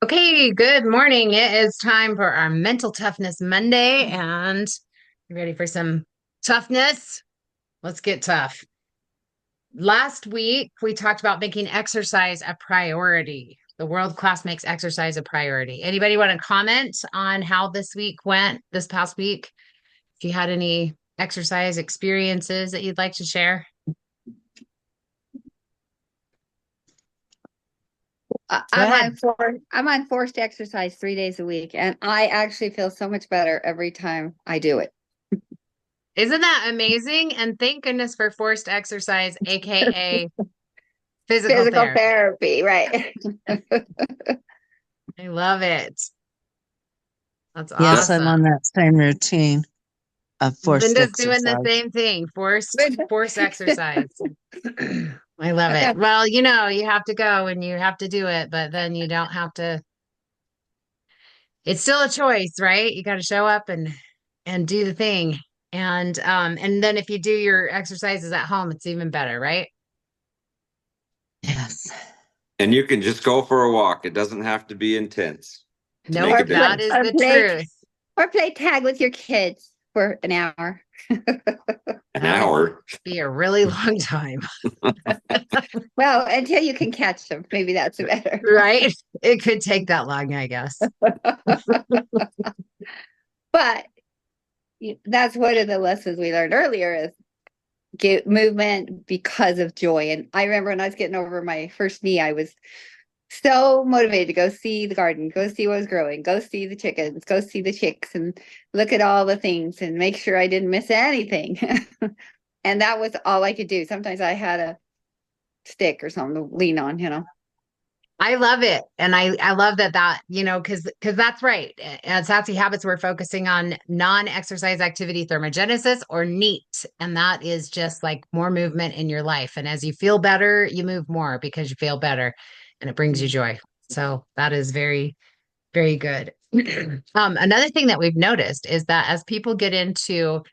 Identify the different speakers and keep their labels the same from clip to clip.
Speaker 1: Okay, good morning. It is time for our Mental Toughness Monday, and you ready for some toughness? Let's get tough. Last week, we talked about making exercise a priority. The world class makes exercise a priority. Anybody want to comment on how this week went, this past week? If you had any exercise experiences that you'd like to share?
Speaker 2: I-
Speaker 1: Go
Speaker 2: I'm
Speaker 1: ahead.
Speaker 2: on I'm on forced exercise 3 days a week, and I actually feel so much better every time I do it.
Speaker 1: Isn't that amazing? And thank goodness for forced exercise, aka physical
Speaker 2: Physical
Speaker 1: therapy.
Speaker 2: therapy, right?
Speaker 1: I love it. That's
Speaker 3: Yes, I'm
Speaker 1: awesome.
Speaker 3: on that same routine of forced
Speaker 1: Linda's doing the
Speaker 3: exercise.
Speaker 1: same thing, forced exercise. I love it. Well, you have to go and you have to do it, but then you don't have to. It's still a choice, right? You got to show up and do the thing. And then if you do your exercises at home, it's even better, right?
Speaker 3: Yes.
Speaker 4: And you can just go for a walk. It doesn't have to be intense to make
Speaker 1: Nope,
Speaker 4: a
Speaker 2: Or play
Speaker 1: that
Speaker 4: difference.
Speaker 1: is
Speaker 2: or
Speaker 1: the
Speaker 2: play
Speaker 1: truth.
Speaker 2: or play tag with your kids for an hour.
Speaker 4: An
Speaker 1: That would
Speaker 4: hour.
Speaker 1: be a really long time,
Speaker 2: Well, until you can catch them, maybe that's better.
Speaker 1: right? It could take that long, I guess.
Speaker 2: But that's one of the lessons we learned earlier is get movement because of joy. And I remember when I was getting over my first knee, I was so motivated to go see the garden, go see what was growing, go see the chickens, go see the chicks, and look at all the things and make sure I didn't miss anything. And that was all I could do. Sometimes I had a stick or something to lean on.
Speaker 1: I love it. And I love because that's right. At Sassy Habits, we're focusing on non-exercise activity thermogenesis or NEAT. And that is just like more movement in your life. And as you feel better, you move more because you feel better and it brings you joy. So that is very, very good. Another thing that we've noticed is that as people get into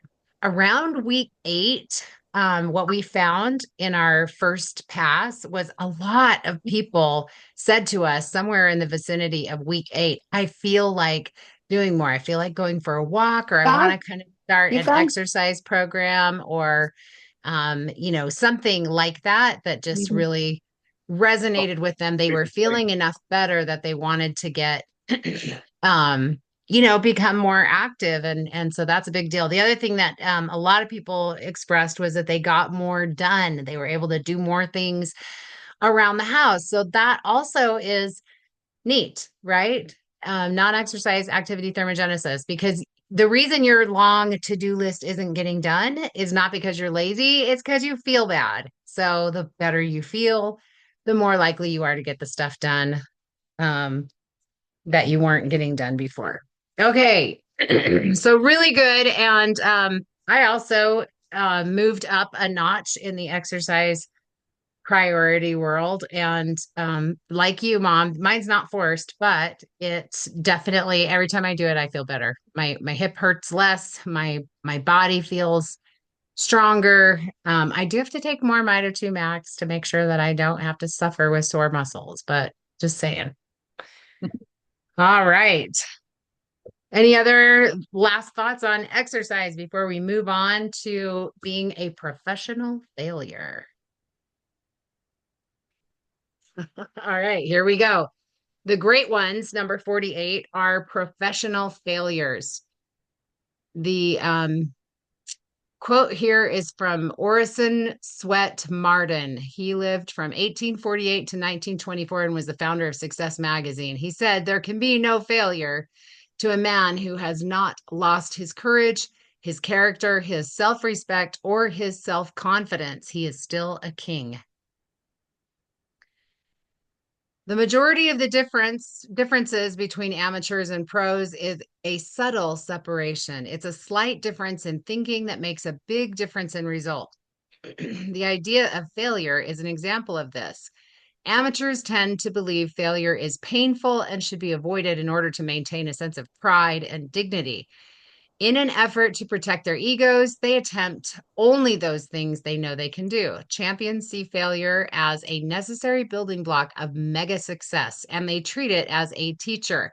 Speaker 1: around week 8, what we found in our first pass was a lot of people said to us somewhere in the vicinity of week 8, I feel like doing more. I feel like going for a walk, or I want
Speaker 2: Guys,
Speaker 1: to kind of start
Speaker 2: you
Speaker 1: an
Speaker 2: guys.
Speaker 1: exercise program, or something like that, that just really resonated with them. They were feeling enough better that they wanted to get become more active, and so that's a big deal. The other thing that a lot of people expressed was that they got more done. They were able to do more things around the house. So that also is neat, right? Non-exercise activity thermogenesis, because the reason your long to-do list isn't getting done is not because you're lazy, it's because you feel bad. So the better you feel, the more likely you are to get the stuff done um, that you weren't getting done before. Okay. So really good. And I also moved up a notch in the exercise priority world. And like you, Mom, mine's not forced, but it's definitely every time I do it, I feel better. My hip hurts less. My body feels stronger. I do have to take more Mito 2 Max to make sure that I don't have to suffer with sore muscles, but just saying. All right. Any other last thoughts on exercise before we move on to being a professional failure? All right, here we go. The great ones, number 48, are professional failures. The quote here is from Orison Swett Martin. He lived from 1848 to 1924 and was the founder of Success Magazine. He said, there can be no failure to a man who has not lost his courage, his character, his self respect, or his self confidence. He is still a king. The majority of the differences between amateurs and pros is a subtle separation. It's a slight difference in thinking that makes a big difference in result. The idea of failure is an example of this. Amateurs tend to believe failure is painful and should be avoided in order to maintain a sense of pride and dignity. In an effort to protect their egos, they attempt only those things they know they can do. Champions see failure as a necessary building block of mega success, and they treat it as a teacher.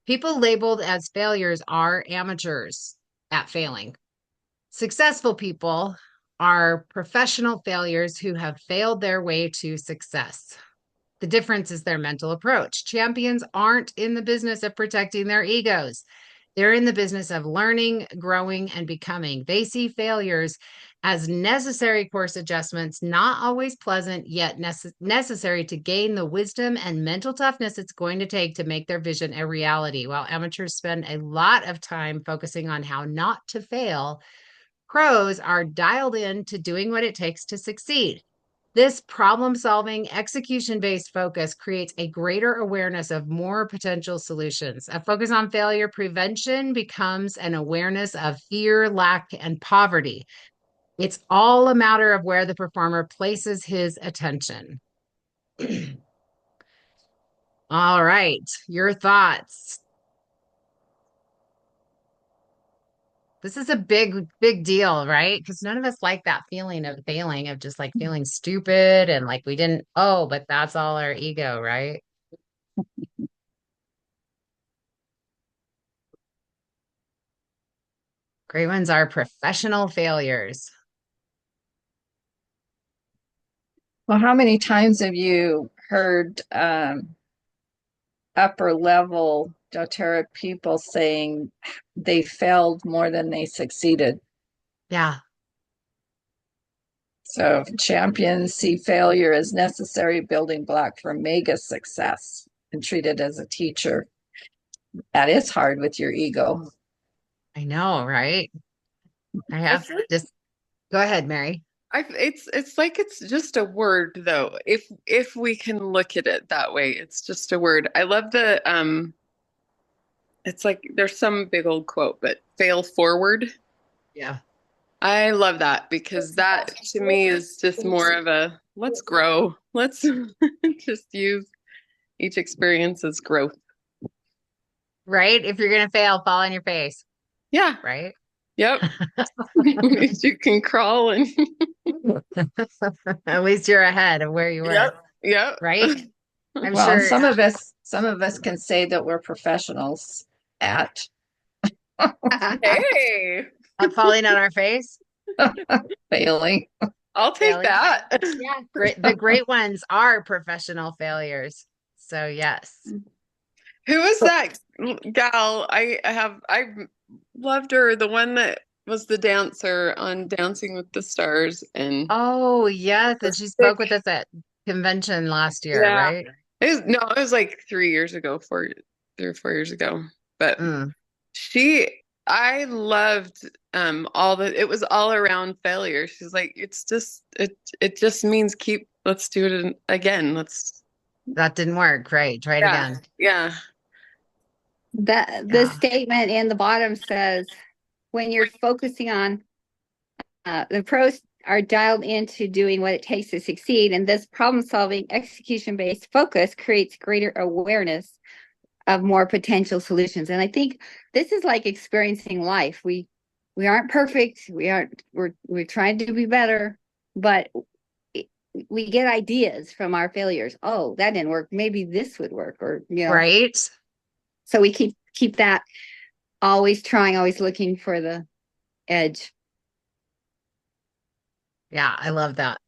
Speaker 1: People labeled as failures are amateurs at failing. Successful people are professional failures who have failed their way to success. The difference is their mental approach. Champions aren't in the business of protecting their egos. They're in the business of learning, growing, and becoming. They see failures as necessary course adjustments, not always pleasant, yet necessary to gain the wisdom and mental toughness it's going to take to make their vision a reality. While amateurs spend a lot of time focusing on how not to fail, pros are dialed in to doing what it takes to succeed. This problem-solving, execution-based focus creates a greater awareness of more potential solutions. A focus on failure prevention becomes an awareness of fear, lack, and poverty. It's all a matter of where the performer places his attention. All right, your thoughts. This is a big deal, right? Because none of us like that feeling of failing, of just like feeling stupid and like we didn't, oh, but that's all our ego, right? Great ones are professional failures.
Speaker 5: Well, how many times have you heard upper level doTERRA people saying they failed more than they succeeded?
Speaker 1: Yeah.
Speaker 5: So champions see failure as necessary building block for mega success and treat it as a teacher. That is hard with your ego.
Speaker 1: I know, right? I have just go ahead, Mary.
Speaker 6: It's like it's just a word though. If we can look at it that way, it's just a word. I love the it's like there's some big old quote, but fail forward.
Speaker 1: Yeah.
Speaker 6: I love that because that to me is just more of a let's grow. Let's just use each experience as growth.
Speaker 1: Right? If you're gonna fail, fall on your face.
Speaker 6: Yeah.
Speaker 1: Right?
Speaker 6: Yep. At least you can crawl and
Speaker 1: At least you're ahead of where you were.
Speaker 6: yep. Yep.
Speaker 1: Right? I'm
Speaker 5: Well,
Speaker 1: sure.
Speaker 5: some of us can say that we're professionals at
Speaker 6: Hey,
Speaker 1: At falling on our face.
Speaker 5: failing.
Speaker 6: I'll take
Speaker 1: Failing.
Speaker 6: that.
Speaker 1: Yeah. Great. The great ones are professional failures. So yes.
Speaker 6: Who is that gal? I loved her, the one that was the dancer on Dancing with the Stars and
Speaker 1: Oh, yes.
Speaker 6: the
Speaker 1: And she spoke with
Speaker 6: stick.
Speaker 1: us at convention last year,
Speaker 6: Yeah.
Speaker 1: right?
Speaker 6: It was like 3 years ago, 3 or 4 years ago. But
Speaker 1: Mm.
Speaker 6: I loved all the it was all around failure. She's like, it just means let's do it again.
Speaker 1: That didn't work. Right. Try it
Speaker 6: Yeah.
Speaker 1: again.
Speaker 6: Yeah.
Speaker 2: The
Speaker 1: Yeah.
Speaker 2: statement in the bottom says, when you're focusing on the pros are dialed into doing what it takes to succeed, and this problem-solving, execution-based focus creates greater awareness of more potential solutions. And I think this is like experiencing life. We aren't perfect. We're trying to be better, but we get ideas from our failures. Oh, that didn't work. Maybe this would work, or
Speaker 1: Right.
Speaker 2: So we keep that always trying, always looking for the edge.
Speaker 1: Yeah, I love that.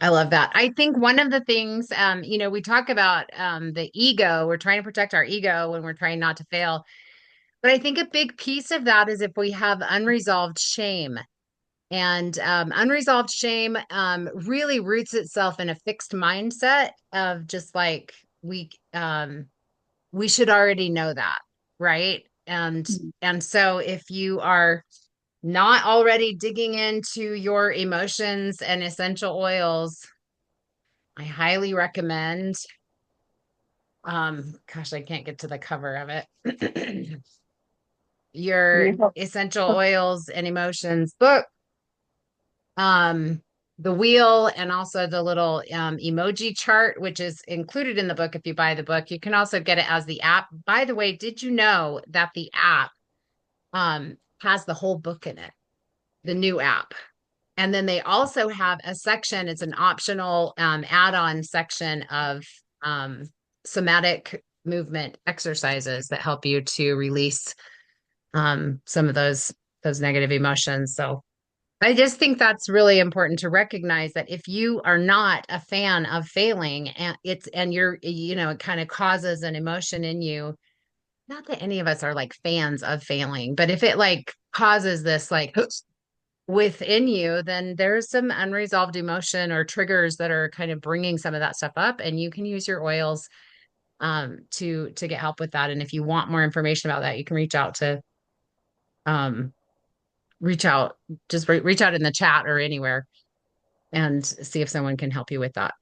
Speaker 1: I love that. I think one of the things, we talk about the ego. We're trying to protect our ego when we're trying not to fail. But I think a big piece of that is if we have unresolved shame. And unresolved shame really roots itself in a fixed mindset of just like we should already know that, right? And so if you are not already digging into your emotions and essential oils, I highly recommend gosh, I can't get to the cover of it. Your essential oils and emotions book, the wheel, and also the little emoji chart, which is included in the book if you buy the book. You can also get it as the app. By the way, did you know that the app has the whole book in it, the new app. And then they also have a section, it's an optional add-on section of somatic movement exercises that help you to release some of those negative emotions. So I just think that's really important to recognize that if you are not a fan of failing and it kind of causes an emotion in you, not that any of us are like fans of failing, but if it like causes this like within you, then there's some unresolved emotion or triggers that are kind of bringing some of that stuff up, and you can use your oils to get help with that. And if you want more information about that, you can um reach out reach out in the chat or anywhere and see if someone can help you with that.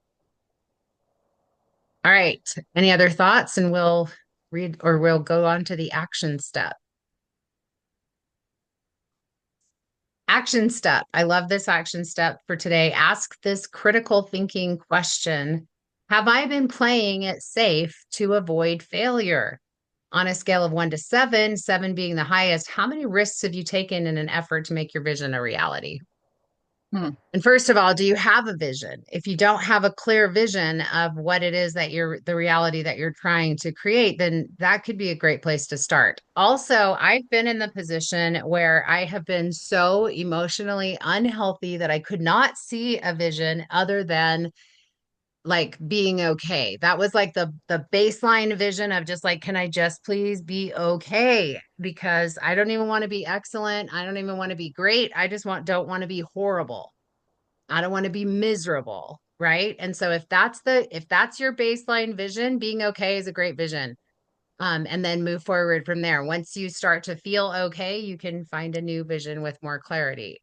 Speaker 1: All right, any other thoughts? And we'll go on to the action step. Action step. I love this action step for today. Ask this critical thinking question. Have I been playing it safe to avoid failure? On a scale of 1 to 7, 7 being the highest, how many risks have you taken in an effort to make your vision a reality? And first of all, do you have a vision? If you don't have a clear vision of what it is that the reality that you're trying to create, then that could be a great place to start. Also, I've been in the position where I have been so emotionally unhealthy that I could not see a vision other than like being okay. That was like the baseline vision of just like, can I just please be okay? Because I don't even want to be excellent. I don't even want to be great. I just don't want to be horrible. I don't want to be miserable, right? And so if that's your baseline vision, being okay is a great vision. And then move forward from there. Once you start to feel okay, you can find a new vision with more clarity.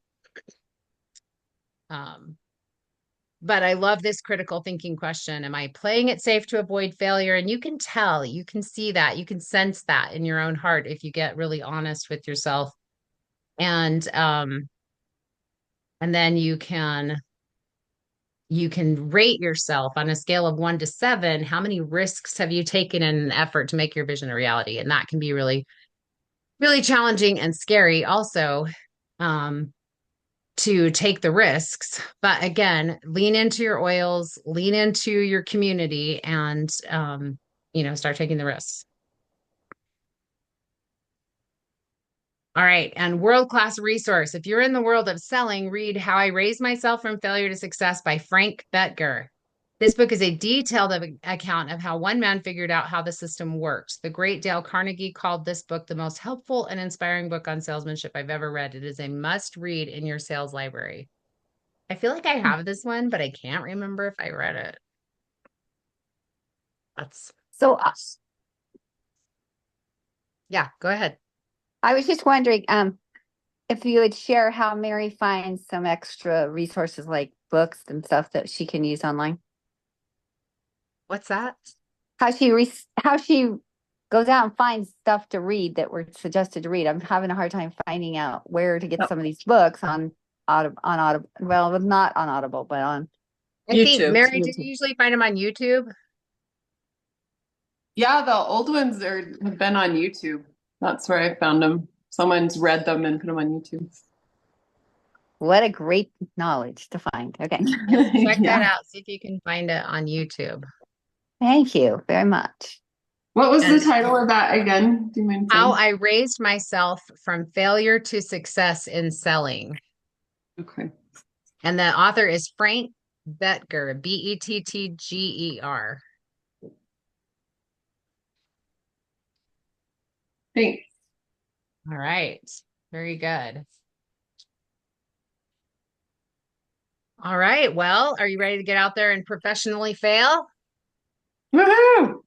Speaker 1: But I love this critical thinking question. Am I playing it safe to avoid failure? And you can tell, you can see that, you can sense that in your own heart if you get really honest with yourself. And then you can rate yourself on a scale of 1 to 7. How many risks have you taken in an effort to make your vision a reality? And that can be really, really challenging and scary also. To take the risks. But again, lean into your oils, lean into your community, and start taking the risks. All right. And world-class resource. If you're in the world of selling, read How I Raised Myself from Failure to Success by Frank Bettger. This book is a detailed account of how one man figured out how the system works. The great Dale Carnegie called this book the most helpful and inspiring book on salesmanship I've ever read. It is a must read in your sales library. I feel like I have this one, but I can't remember if I read it. That's
Speaker 2: So
Speaker 1: yeah, go ahead.
Speaker 2: I was just wondering, if you would share how Mary finds some extra resources like books and stuff that she can use online.
Speaker 1: What's that?
Speaker 2: How she goes out and finds stuff to read that we're suggested to read. I'm having a hard time finding out where to get some of these books on Audible. Well, not on Audible, but on
Speaker 1: I think
Speaker 5: YouTube.
Speaker 1: Mary, did you usually find them on YouTube?
Speaker 6: Yeah, the old ones have been on YouTube. That's where I found them. Someone's read them and put them on YouTube.
Speaker 2: What a great knowledge to find. Okay.
Speaker 1: Check
Speaker 6: Yeah.
Speaker 1: that out. See if you can find it on YouTube.
Speaker 2: Thank you very much.
Speaker 6: What was the
Speaker 1: And
Speaker 6: title of that again? Do you mind
Speaker 1: How
Speaker 6: saying?
Speaker 1: I Raised Myself from Failure to Success in Selling.
Speaker 6: Okay.
Speaker 1: And the author is Frank Bettger, Bettger.
Speaker 6: Thanks.
Speaker 1: All right. Very good. All right. Well, are you ready to get out there and professionally fail?
Speaker 6: Woohoo!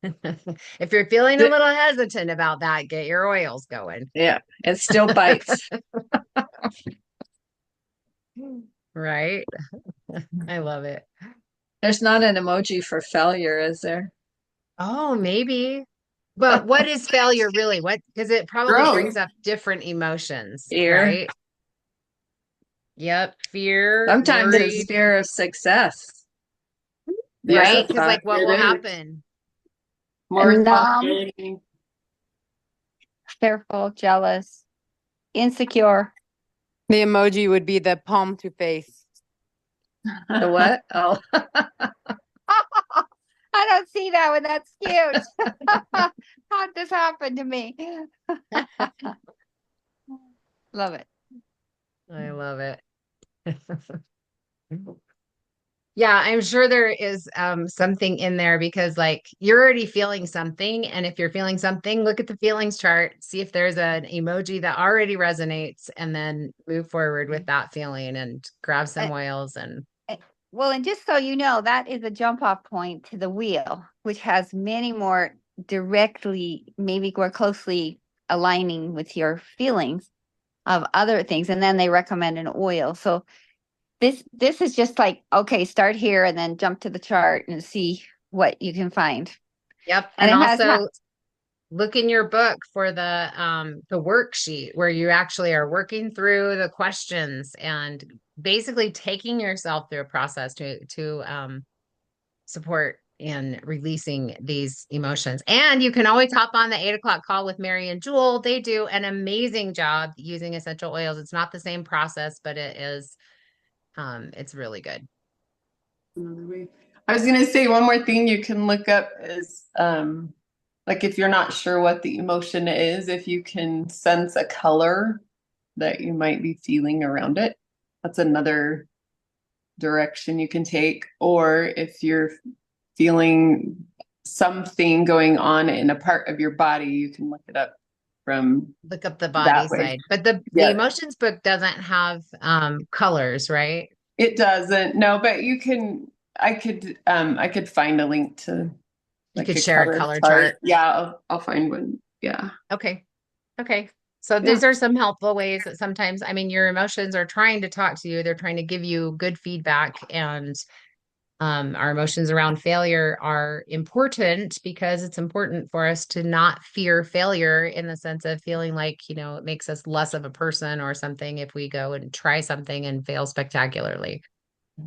Speaker 1: If you're feeling a little hesitant about that, get your oils going.
Speaker 5: Yeah, it still bites.
Speaker 1: Right? I love it.
Speaker 5: There's not an emoji for failure, is there?
Speaker 1: Oh, maybe. But what is failure really? Because it probably
Speaker 6: Growth.
Speaker 1: brings up different emotions,
Speaker 5: Fear.
Speaker 1: right? Yep. Fear,
Speaker 5: Sometimes
Speaker 1: worried,
Speaker 5: it's fear of success.
Speaker 1: right?
Speaker 5: Yeah,
Speaker 1: Because like what
Speaker 6: It
Speaker 1: will
Speaker 6: is.
Speaker 1: happen?
Speaker 6: More
Speaker 2: And,
Speaker 6: responsibility.
Speaker 2: fearful, jealous, insecure.
Speaker 7: The emoji would be the palm to face.
Speaker 5: The what? Oh,
Speaker 2: I don't see that one. That's cute. How'd this happen to me? Love it.
Speaker 1: I love it. Yeah, I'm sure there is something in there because like you're already feeling something. And if you're feeling something, look at the feelings chart, see if there's an emoji that already resonates, and then move forward with that feeling and grab some
Speaker 2: Uh,
Speaker 1: oils and
Speaker 2: Well, and just so you know, that is a jump off point to the wheel, which has many more directly, maybe more closely aligning with your feelings of other things. And then they recommend an oil. So this is just like, okay, start here and then jump to the chart and see what you can find.
Speaker 1: yep.
Speaker 2: And
Speaker 1: And
Speaker 2: it has
Speaker 1: also look in your book for the worksheet where you actually are working through the questions and basically taking yourself through a process to support in releasing these emotions. And you can always hop on the 8 o'clock call with Mary and Jewel. They do an amazing job using essential oils. It's not the same process, but it is it's really good.
Speaker 6: Another way. I was gonna say one more thing you can look up is like if you're not sure what the emotion is, if you can sense a color that you might be feeling around it. That's another direction you can take. Or if you're feeling something going on in a part of your body, you can look it up from
Speaker 1: Look up the body
Speaker 6: that way.
Speaker 1: side. But the
Speaker 6: Yeah.
Speaker 1: emotions book doesn't have colors, right?
Speaker 6: It doesn't. No, but you can I could find a link to
Speaker 1: You
Speaker 6: like
Speaker 1: could
Speaker 6: a
Speaker 1: share a
Speaker 6: color
Speaker 1: color
Speaker 6: chart.
Speaker 1: chart.
Speaker 6: Yeah, I'll find one. Yeah.
Speaker 1: Okay. Okay. So
Speaker 6: Yeah.
Speaker 1: these are some helpful ways that sometimes, I mean, your emotions are trying to talk to you. They're trying to give you good feedback. And our emotions around failure are important because it's important for us to not fear failure in the sense of feeling like, you know, it makes us less of a person or something if we go and try something and fail spectacularly.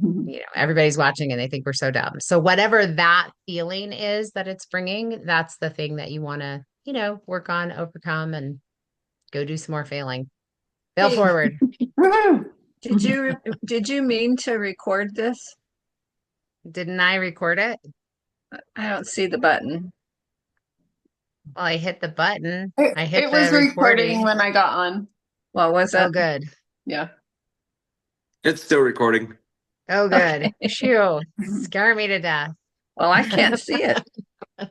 Speaker 1: You know, everybody's watching and they think we're so dumb. So whatever that feeling is that it's bringing, that's the thing that you want to, you know, work on, overcome, and go do some more failing. Fail
Speaker 5: Hey.
Speaker 1: forward.
Speaker 6: Woohoo!
Speaker 5: Did you mean to record this?
Speaker 1: Didn't I record it?
Speaker 5: I don't see the button.
Speaker 1: Well, I hit the button.
Speaker 6: It,
Speaker 1: I hit
Speaker 6: it was
Speaker 1: the
Speaker 6: recording
Speaker 1: recording.
Speaker 6: when I got on.
Speaker 5: What was
Speaker 1: Oh,
Speaker 5: it?
Speaker 1: good.
Speaker 6: Yeah.
Speaker 4: It's still recording.
Speaker 1: Oh, good.
Speaker 5: Okay.
Speaker 1: Phew. Scare me to death.
Speaker 5: Well, I can't see it. Of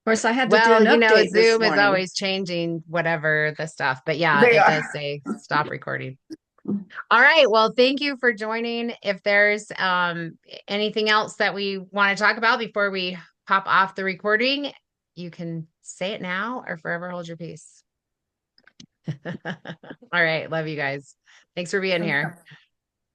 Speaker 5: course, I had to do
Speaker 1: Well,
Speaker 5: an
Speaker 1: you know,
Speaker 5: update this
Speaker 1: Zoom is
Speaker 5: morning.
Speaker 1: always changing whatever the stuff, but yeah,
Speaker 6: They
Speaker 1: it
Speaker 6: are.
Speaker 1: does say stop recording. All right. Well, thank you for joining. If there's anything else that we want to talk about before we pop off the recording, you can say it now or forever hold your peace. All right. Love you guys. Thanks for being here.